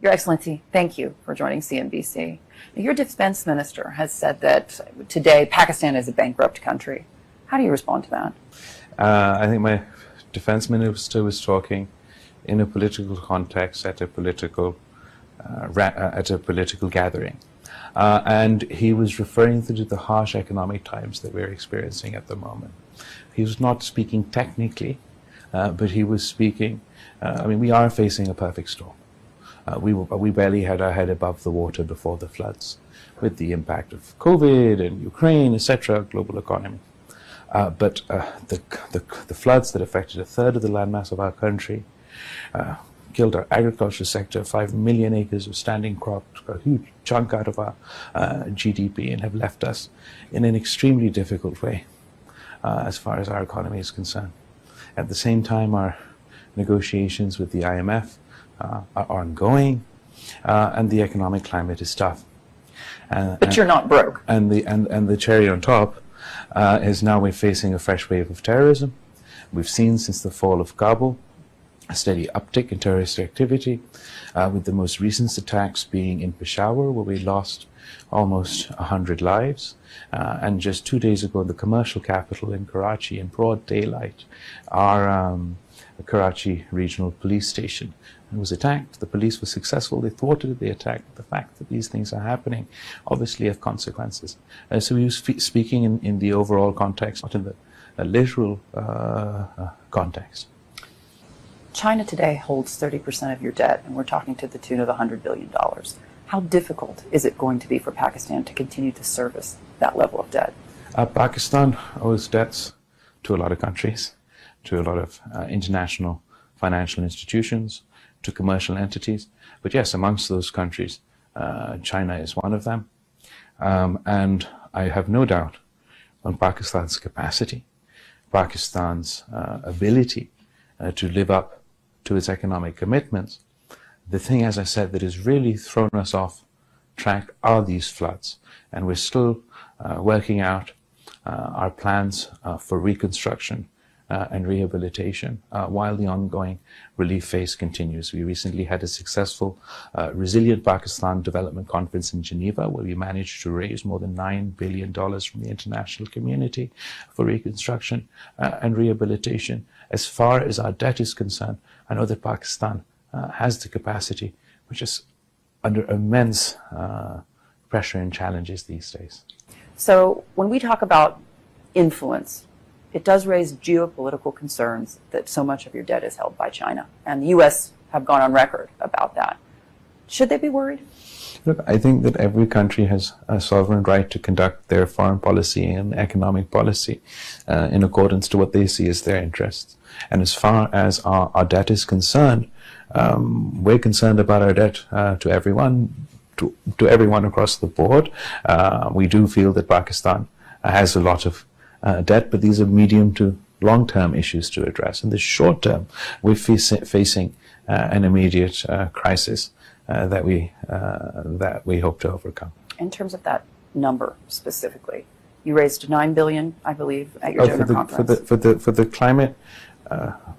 Your Excellency, thank you for joining CNBC. Your defense minister has said that today Pakistan is a bankrupt country. How do you respond to that? I think my defense minister was talking in a political context at a political gathering. And he was referring to the harsh economic times that we're experiencing at the moment. He was not speaking technically, but he was speaking, we are facing a perfect storm. We barely had our head above the water before the floods, with the impact of COVID and Ukraine, etc., global economy. But the floods that affected a third of the landmass of our country killed our agriculture sector, 5 million acres of standing crops, a huge chunk out of our GDP, and have left us in an extremely difficult way as far as our economy is concerned. At the same time, our negotiations with the IMF are ongoing, and the economic climate is tough. But you're not broke. And the cherry on top is now we're facing a fresh wave of terrorism. We've seen since the fall of Kabul a steady uptick in terrorist activity, with the most recent attacks being in Peshawar, where we lost almost 100 lives. And just 2 days ago, in the commercial capital in Karachi, in broad daylight, our Karachi Regional Police Station was attacked. The police were successful. They thwarted the attack. The fact that these things are happening obviously have consequences. So he was speaking in the overall context, not in the literal context. China today holds 30% of your debt, and we're talking to the tune of $100 billion. How difficult is it going to be for Pakistan to continue to service that level of debt? Pakistan owes debts to a lot of countries, to a lot of international financial institutions, to commercial entities. But yes, amongst those countries, China is one of them. And I have no doubt on Pakistan's capacity, Pakistan's ability to live up to its economic commitments. The thing, as I said, that has really thrown us off track are these floods. And we're still working out our plans for reconstruction and rehabilitation while the ongoing relief phase continues. We recently had a successful Resilient Pakistan Development Conference in Geneva, where we managed to raise more than $9 billion from the international community for reconstruction and rehabilitation. As far as our debt is concerned, I know that Pakistan has the capacity, which is under immense pressure and challenges these days. So when we talk about influence, it does raise geopolitical concerns that so much of your debt is held by China. And the U.S. have gone on record about that. Should they be worried? Look, I think that every country has a sovereign right to conduct their foreign policy and economic policy in accordance to what they see as their interests. And as far as our debt is concerned, we're concerned about our debt to everyone, to everyone across the board. We do feel that Pakistan has a lot of debt, but these are medium to long-term issues to address. In the short term, we're facing an immediate crisis that we hope to overcome. In terms of that number specifically, you raised $9 billion, I believe, at your donor conference. For the climate,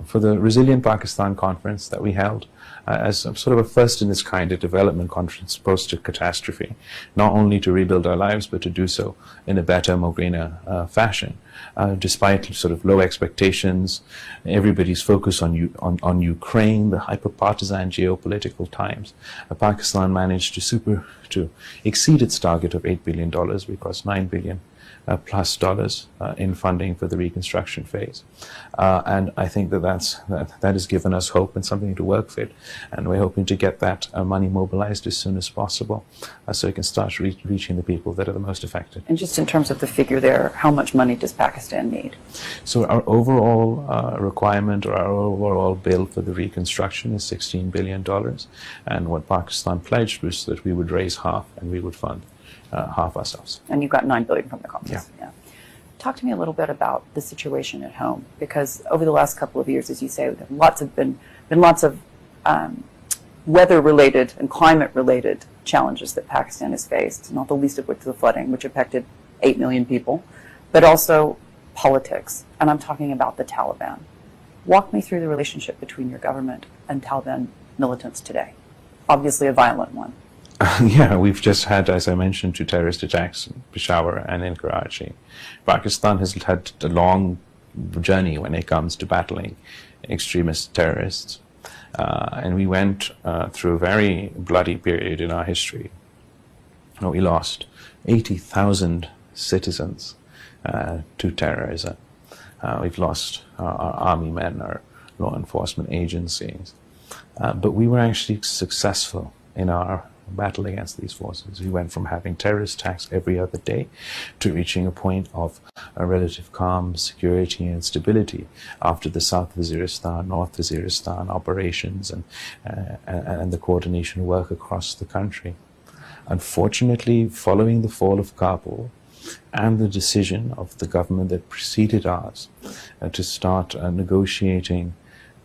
for the Resilient Pakistan conference that we held as sort of a first in its kind, a development conference post a catastrophe, not only to rebuild our lives, but to do so in a better, more greener fashion. Despite sort of low expectations, everybody's focus on Ukraine, the hyper-partisan geopolitical times, Pakistan managed to exceed its target of $8 billion. We crossed $9 billion plus dollars in funding for the reconstruction phase. And I think that has given us hope and something to work with. And we're hoping to get that money mobilized as soon as possible so we can start reaching the people that are the most affected. And just in terms of the figure there, how much money does Pakistan need? So our overall requirement, or our overall bill for the reconstruction is $16 billion. And what Pakistan pledged was that we would raise half and we would fund half ourselves. And you got $9 billion from the conference. Yeah. Talk to me a little bit about the situation at home, because over the last couple of years, as you say, there have been lots of weather-related and climate-related challenges that Pakistan has faced, not the least of which the flooding, which affected 8 million people, but also politics. And I'm talking about the Taliban. Walk me through the relationship between your government and Taliban militants today. obviously a violent one. Yeah, we've just had, as I mentioned, 2 terrorist attacks in Peshawar and in Karachi. Pakistan has had a long journey when it comes to battling extremist terrorists. And we went through a very bloody period in our history. We lost 80,000 citizens to terrorism. We've lost our army men, our law enforcement agencies. But we were actually successful in our battle against these forces. We went from having terrorist attacks every other day to reaching a point of a relative calm, security and stability after the South Waziristan, North Waziristan operations and the coordination work across the country. Unfortunately, following the fall of Kabul and the decision of the government that preceded ours to start negotiating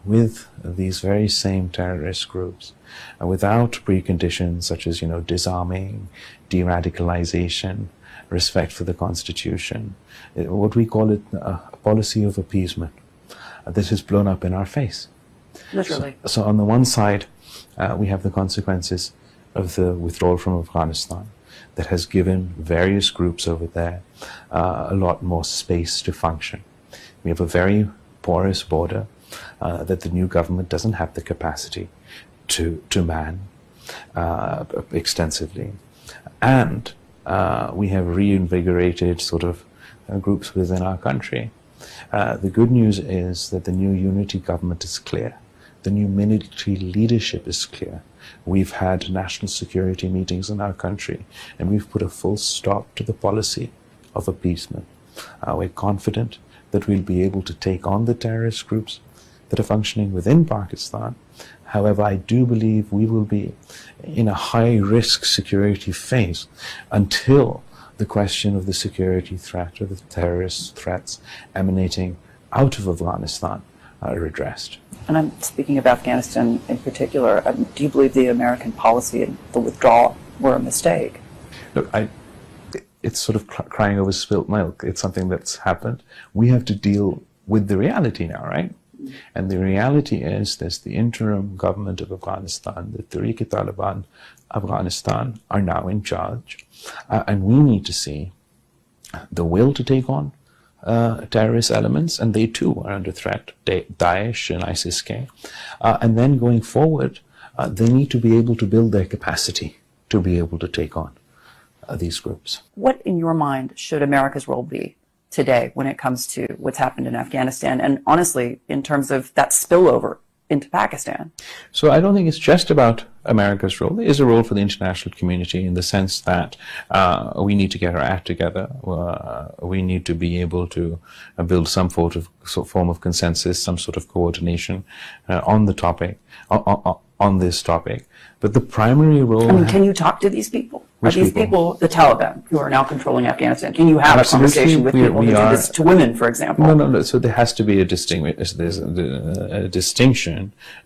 with these very same terrorist groups without preconditions such as, disarming, de-radicalization, respect for the Constitution, what we call it a policy of appeasement that has blown up in our face. Literally. So on the one side, we have the consequences of the withdrawal from Afghanistan that has given various groups over there a lot more space to function. We have a very porous border that the new government doesn't have the capacity to man extensively. And we have reinvigorated sort of groups within our country. The good news is that the new unity government is clear. The new military leadership is clear. We've had national security meetings in our country, and we've put a full stop to the policy of appeasement. We're confident that we'll be able to take on the terrorist groups that are functioning within Pakistan. However, I do believe we will be in a high-risk security phase until the question of the security threat or the terrorist threats emanating out of Afghanistan are addressed. And I'm speaking of Afghanistan in particular. Do you believe the American policy and the withdrawal were a mistake? Look, it's sort of crying over spilt milk. It's something that's happened. We have to deal with the reality now, right? And the reality is there's the interim government of Afghanistan, the Taliban Afghanistan are now in charge. And we need to see the will to take on terrorist elements, and they too are under threat, Daesh and ISIS-K. And then going forward, they need to be able to build their capacity to be able to take on these groups. What, in your mind, should America's role be today when it comes to what's happened in Afghanistan, and honestly, in terms of that spillover into Pakistan? So I don't think it's just about America's role. There is a role for the international community in the sense that we need to get our act together. We need to be able to build some form of consensus, some sort of coordination on the topic, on this topic. But the primary role... I mean, can you talk to these people? Are these people the Taliban who are now controlling Afghanistan? Can you have a conversation with people who do this to women, for example? No. So there has to be a distinction.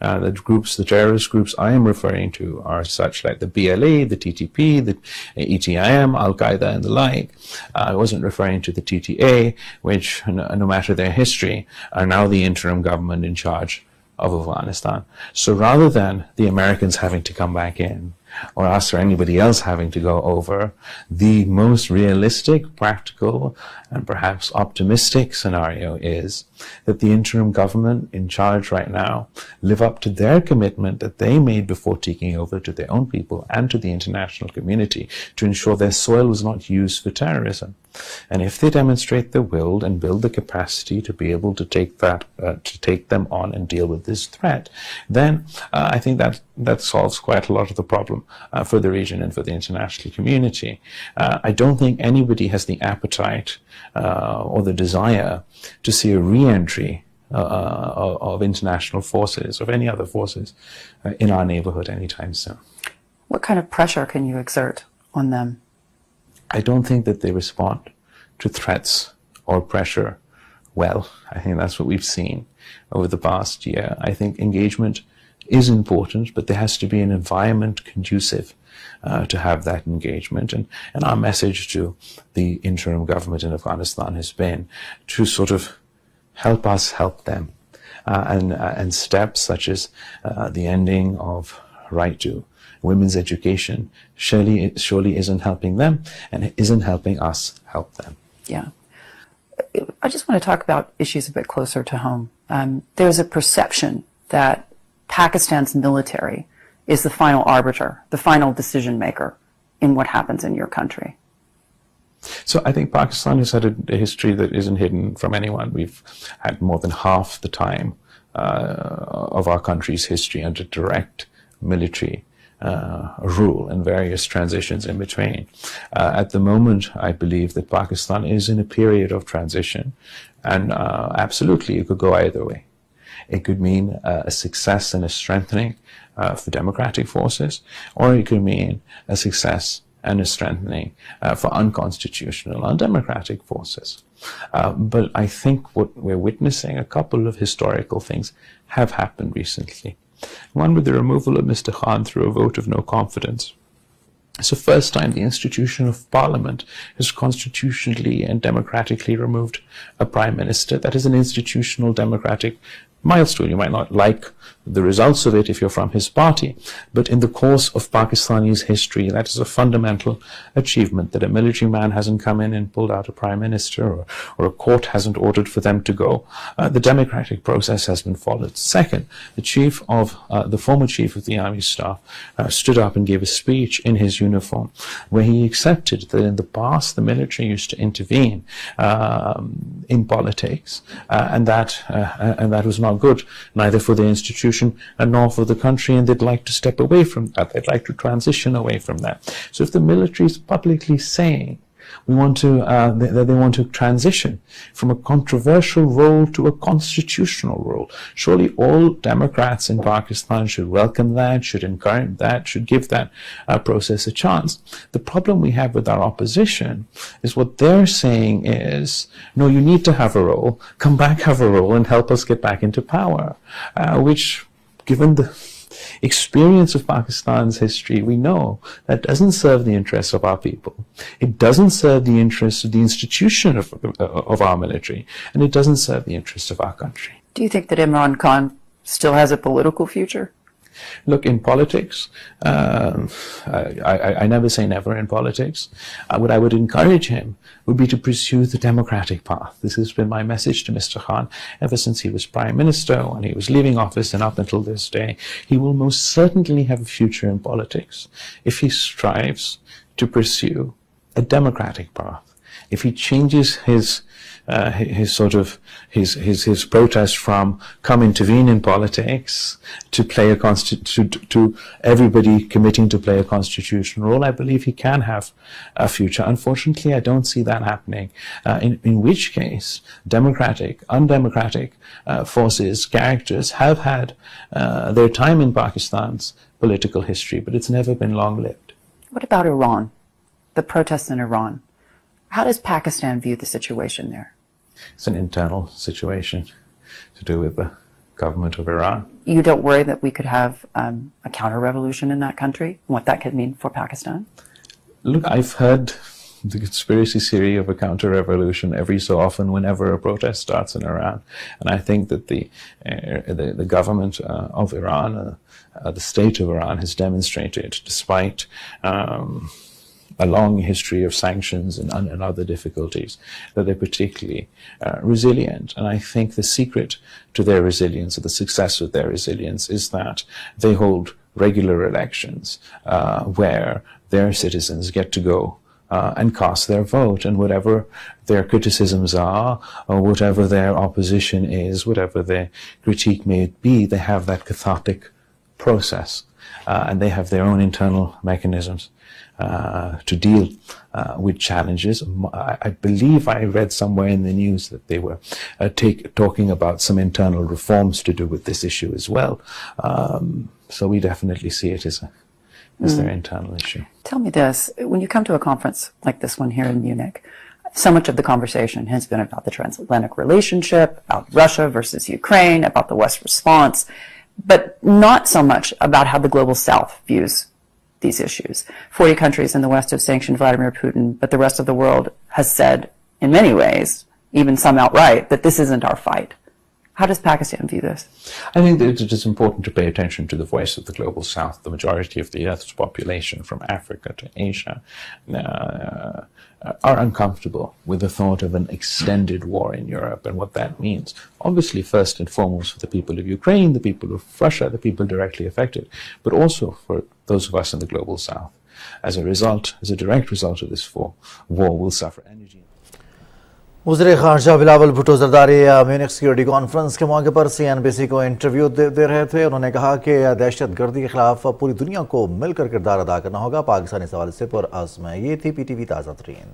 The terrorist groups I am referring to are such like the BLA, the TTP, the ETIM, Al-Qaeda and the like. I wasn't referring to the TTA, which, no matter their history, are now the interim government in charge of Afghanistan. So rather than the Americans having to come back in, or us or anybody else having to go over, the most realistic, practical, and perhaps optimistic scenario is that the interim government in charge right now live up to their commitment that they made before taking over to their own people and to the international community to ensure their soil was not used for terrorism. And if they demonstrate the will and build the capacity to be able to take them on and deal with this threat, then I think that solves quite a lot of the problem for the region and for the international community. I don't think anybody has the appetite or the desire to see a re-entry of international forces, of any other forces in our neighborhood anytime soon. What kind of pressure can you exert on them? I don't think that they respond to threats or pressure well. I think that's what we've seen over the past year. I think engagement is important, but there has to be an environment conducive to have that engagement. And our message to the interim government in Afghanistan has been to sort of help us help them. And steps such as the ending of right to women's education surely isn't helping them, and it isn't helping us help them. Yeah. I just want to talk about issues a bit closer to home. There's a perception that Pakistan's military is the final arbiter, the final decision maker in what happens in your country. So I think Pakistan has had a history that isn't hidden from anyone. We've had more than half the time of our country's history under direct military rule and various transitions in between. At the moment, I believe that Pakistan is in a period of transition, and absolutely it could go either way. It could mean a success and a strengthening for democratic forces, or it could mean a success and a strengthening for unconstitutional, undemocratic forces. But I think what we're witnessing, a couple of historical things have happened recently. One with the removal of Mr. Khan through a vote of no confidence. It's the first time the institution of Parliament has constitutionally and democratically removed a Prime Minister. That is an institutional democratic milestone. You might not like the results of it if you're from his party, but in the course of Pakistani's history, that is a fundamental achievement, that a military man hasn't come in and pulled out a prime minister, or a court hasn't ordered for them to go. The democratic process has been followed. Second, the former chief of the army staff stood up and gave a speech in his uniform where he accepted that in the past the military used to intervene in politics, and that was not good, neither for the institution nor for the country, and they'd like to step away from that. They'd like to transition away from that. So if the military is publicly saying that they want to transition from a controversial role to a constitutional role, surely all Democrats in Pakistan should welcome that, should encourage that, should give that process a chance. The problem we have with our opposition is what they're saying is, no, you need to have a role, come back, have a role, and help us get back into power, which, given the experience of Pakistan's history, we know that doesn't serve the interests of our people. It doesn't serve the interests of the institution of our military, and it doesn't serve the interests of our country. Do you think that Imran Khan still has a political future? Look, in politics, I never say never in politics. What I would encourage him would be to pursue the democratic path. This has been my message to Mr. Khan ever since he was Prime Minister, when he was leaving office, and up until this day. He will most certainly have a future in politics if he strives to pursue a democratic path. If he changes his protest from come intervene in politics to play to everybody committing to play a constitutional role, I believe he can have a future. Unfortunately, I don't see that happening. In which case, democratic, undemocratic forces, characters have had their time in Pakistan's political history, but it's never been long-lived. What about Iran? The protests in Iran. How does Pakistan view the situation there? It's an internal situation to do with the government of Iran. You don't worry that we could have a counter-revolution in that country, and what that could mean for Pakistan? Look, I've heard the conspiracy theory of a counter-revolution every so often whenever a protest starts in Iran. And I think that the government of Iran, the state of Iran, has demonstrated, despite a long history of sanctions and other difficulties, that they're particularly resilient. And I think the secret to their resilience, or the success of their resilience, is that they hold regular elections where their citizens get to go and cast their vote, and whatever their criticisms are, or whatever their opposition is, whatever their critique may be, they have that cathartic process, and they have their own internal mechanisms to deal with challenges. I believe I read somewhere in the news that they were talking about some internal reforms to do with this issue as well. So we definitely see it as their internal issue. Tell me this, when you come to a conference like this one here in Munich, so much of the conversation has been about the transatlantic relationship, about Russia versus Ukraine, about the West response, but not so much about how the global South views these issues. 40 countries in the West have sanctioned Vladimir Putin, but the rest of the world has said, in many ways, even some outright, that this isn't our fight. How does Pakistan view this? I think that it is important to pay attention to the voice of the global south. The majority of the Earth's population, from Africa to Asia, are uncomfortable with the thought of an extended war in Europe and what that means. Obviously, first and foremost, for the people of Ukraine, the people of Russia, the people directly affected, but also for those of us in the global south. As a result, as a direct result of this war, we'll suffer energy. वज़ीर ख़ारजा Bilawal Bhutto Zardari Munich security conference के मौके पर CNBC को interview दे रहे थे। उन्होंने कहा कि दहशत गर्दी के खिलाफ पूरी दुनिया को मिलकर किरदार अदा करना होगा। पाकिस्तानी सवाल से पुरअज़्म है। ये थी PTV ताज़ा तरीन।